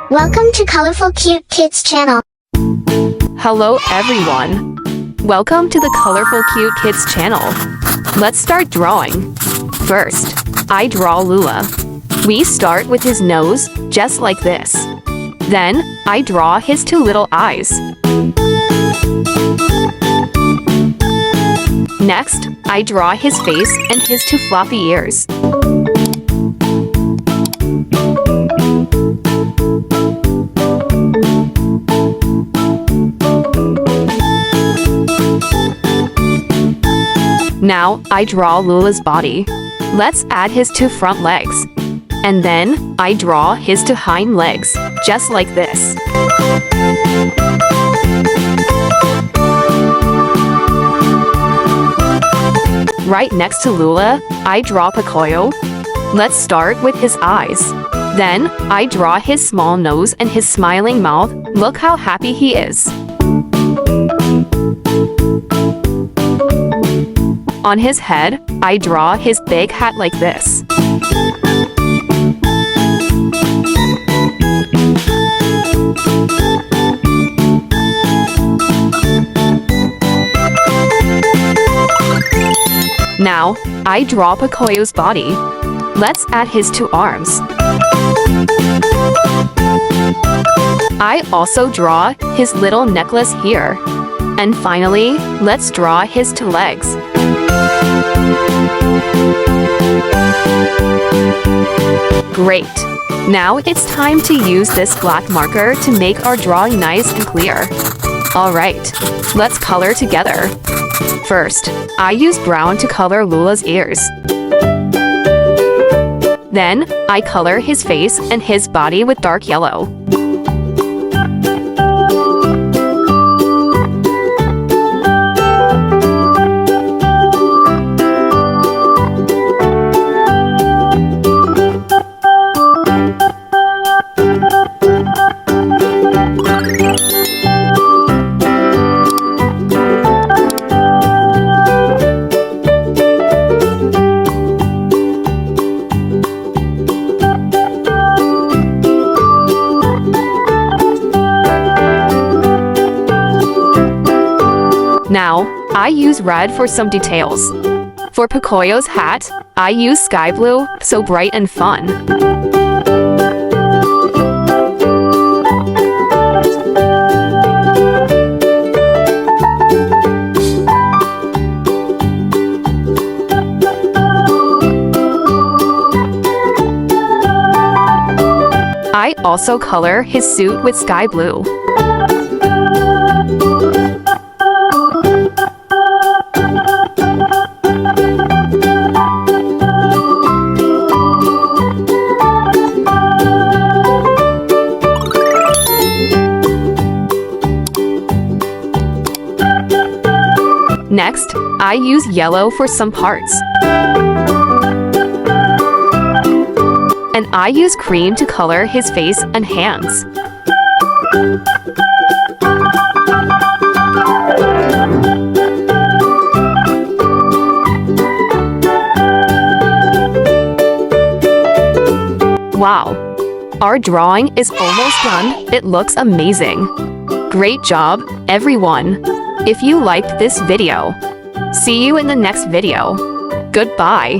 Welcome to Colorful Cute Kids channel. Hello everyone. Welcome to the Colorful Cute Kids channel. Let's start drawing. First, I draw Lula. We start with his nose, just like this. Then, I draw his two little eyes. Next, I draw his face and his two floppy ears. Now, I draw Lula's body. Let's add his two front legs. And then, I draw his two hind legs, just like this. Right next to Lula, I draw Pocoyo. Let's start with his eyes. Then, I draw his small nose and his smiling mouth. Look how happy he is. On his head, I draw his big hat like this. Now, I draw Pocoyo's body. Let's add his two arms. I also draw his little necklace here. And finally, let's draw his two legs. Great! Now it's time to use this black marker to make our drawing nice and clear. Alright, let's color together. First, I use brown to color Lula's ears. Then, I color his face and his body with dark yellow. Now, I use red for some details. For Pocoyo's hat, I use sky blue, so bright and fun. I also color his suit with sky blue. Next, I use yellow for some parts. And I use cream to color his face and hands. Wow! Our drawing is almost done. It looks amazing. Great job, everyone! If you liked this video, see you in the next video. Goodbye!